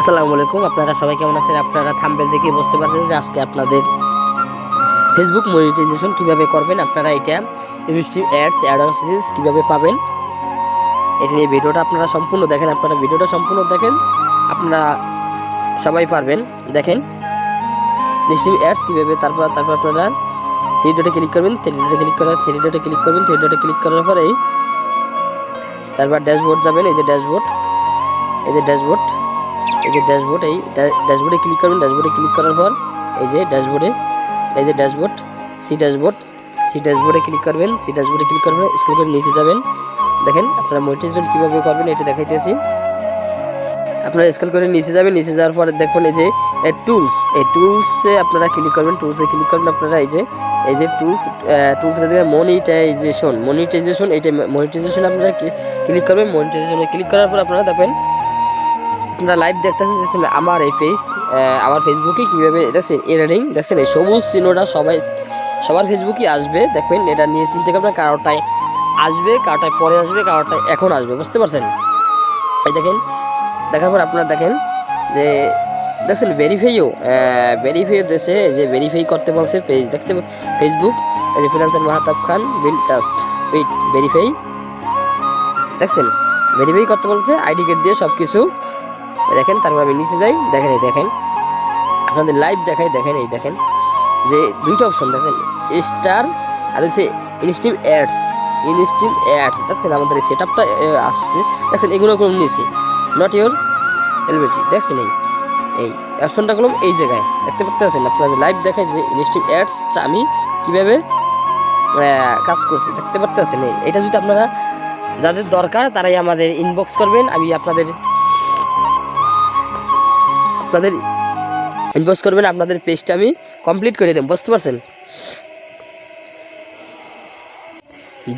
আসসালামু আলাইকুম। আপনারা সবাই কেমন আছেন? আপনারা থাম্বনেল দেখে বুঝতে পারছেন যে আজকে আপনাদের ফেসবুক মনিটাইজেশন কিভাবে করবেন, আপনারা এটা ইনস্টিভ অ্যাডস রিলস কিভাবে পাবেন, এটা নিয়ে ভিডিওটা আপনারা সম্পূর্ণ দেখেন। আপনারা ভিডিওটা সম্পূর্ণ দেখেন, আপনারা সবাই পারবেন। দেখেন ইনস্টিভ অ্যাডস কিভাবে, তারপর আপনারা থ্রি ডটে ক্লিক করবেন, থ্রি ডটে ক্লিক করার পরেই তারপর ড্যাশবোর্ড যাবেন। এই যে ড্যাশবোর্ড, এই ড্যাশবোর্ডে ক্লিক করবেন। ড্যাশবোর্ডে ক্লিক করার পর এই যে ড্যাশবোর্ড সি ড্যাশবোর্ডে ক্লিক করবেন। স্ক্রল করে নিচে যাবেন। দেখেন আপনারা মনিটাইজেশন কিভাবে করবেন এটা দেখাইতেছি। আপনারা স্ক্রল করে নিচে যাবেন। নিচে যাওয়ার পরে দেখবেন এই যে টুলসে আপনারা ক্লিক করবেন। আপনারা এই যে টুলসের জায়গায় মনিটাইজেশন আপনারা ক্লিক করবেন। মনিটাইজেশনে ক্লিক করার পর আপনারা দেখবেন আপনারা লাইভ দেখতেছেন আমার এই পেজ, আমার ফেসবুকে কিভাবে দেখছেন এরারিং, দেখছেন এই সবুজ চিহ্নটা সবার ফেসবুকই আসবে। দেখবেন এটা নিয়ে চিন্তা করবেন, কারোটায় আসবে, কারোটায় পরে আসবে, কারোটায় এখন আসবে, বুঝতে পারছেন? এই দেখেন, দেখার পর আপনারা দেখেন যে দেখছেন ভেরিফাইও দেশে যে ভেরিফাই করতে বলছে পেজ, দেখতে ফেসবুক এই যে financer Mahtab Khan build trust with verify, দেখছেন ভেরিফাই করতে বলছে আইডি কার্ড দিয়ে সব কিছু। দেখেন তারপর আমি নিচে যাই। দেখেন আপনাদের লাইভ দেখাই। দেখেন যে দুইটা অপশন দেখেন, স্টার আর হচ্ছে ইনস্টিভ অ্যাডস। দেখছেন আমাদের সেটআপটা আসছে, দেখছেন এগুলো কোনো নিচে নট ইওর এলিজিবিলিটি, দেখছেন এই অপশনটা করলাম এই জায়গায়, দেখতে পাচ্ছেন আপনাদের লাইভ দেখায় যে ইনস্টিভ অ্যাডস আমি কিভাবে কাজ করছি, দেখতে পাচ্ছেন। এটা যদি আপনারা যাদের দরকার তারাই আমাদের ইনবক্স করবেন, আমি আপনাদের ইনবক্স করবেন, আপনাদের পেজটা আমি কমপ্লিট করে দেব, বুঝতে পারছেন?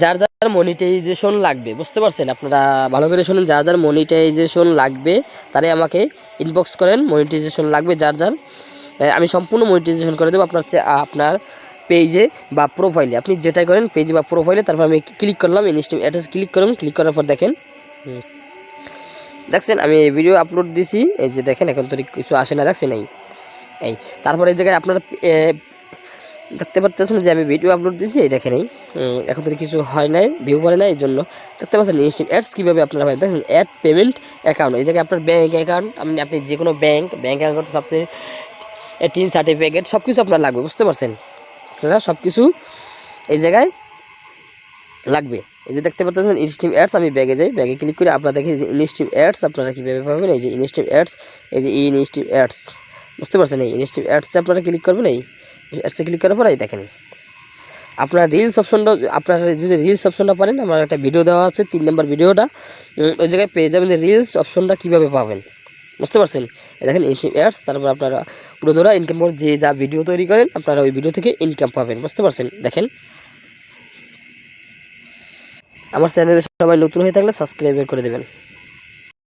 যার মনিটাইজেশন লাগবে, বুঝতে পারছেন? আপনারা ভালো করে শুনুন, যার মনিটাইজেশন লাগবে তারাই আমাকে ইনবক্স করেন। মনিটাইজেশন লাগবে যার আমি সম্পূর্ণ মনিটাইজেশন করে দেবো আপনার পেজে বা প্রোফাইলে। আপনি যেটাই করেন পেজে বা প্রোফাইলে, তারপর আমি ক্লিক করলাম ইনস্টিভ অ্যাড্রেস ক্লিক করলাম। ক্লিক করার পর দেখেন আমি ভিডিও আপলোড দিছি, এই যে দেখেন এখন তো কিছু আসে না, দেখছেন এই তারপর এই জায়গায় আপনারা দেখতে পাচ্ছেন যে আমি ভিডিও আপলোড দিছি, এই দেখেন এখন তো কিছু হয় নাই, ভিউ করে না, এই জন্য দেখতে পাচ্ছেন ইনস্টিভ অ্যাডস কিভাবে আপনারা পাবেন। দেখেন অ্যাড পেমেন্ট অ্যাকাউন্ট, এই জায়গায় আপনার ব্যাঙ্ক অ্যাকাউন্ট, আপনি যে কোনো ব্যাঙ্ক অ্যাকাউন্ট, সবচেয়ে টিন সার্টিফিকেট সব কিছু আপনার লাগবে, বুঝতে পারছেন? আপনারা সব কিছু এই জায়গায় লাগবে। এই যে দেখতে পাচ্ছেন ইনস্টিভ অ্যাডস, আমি ব্যাগে যাই, ব্যাগে ক্লিক করে আপনারা দেখেন ইনস্টিভ অ্যাডস আপনারা কিভাবে পাবেন। এই যে ইনস্টিভ অ্যাডস, এই যে ইনস্টিভ অ্যাডস, বুঝতে পারছেন? এই ইনস্টিভ অ্যাডসে আপনারা ক্লিক করবেন। এই অ্যাডসে ক্লিক করার পর এই দেখেন আপনারা রিলস অপশনটা, আপনারা যদি রিলস অপশনটা পারেন, আমার একটা ভিডিও দেওয়া আছে 3 নম্বর ভিডিওটা, ওই জায়গায় পেয়ে যাবেন রিলস অপশনটা কিভাবে পাবেন, বুঝতে পারছেন? দেখেন ইনস্টিভ অ্যাডস, তারপর আপনারা পুরো ধরা ইনকাম করে যে যা ভিডিও তৈরি করেন আপনারা ওই ভিডিও থেকে ইনকাম পাবেন, বুঝতে পারছেন? দেখেন আমার চ্যানেলে সবাই নতুন হয়ে থাকলে সাবস্ক্রাইব করে দেবেন।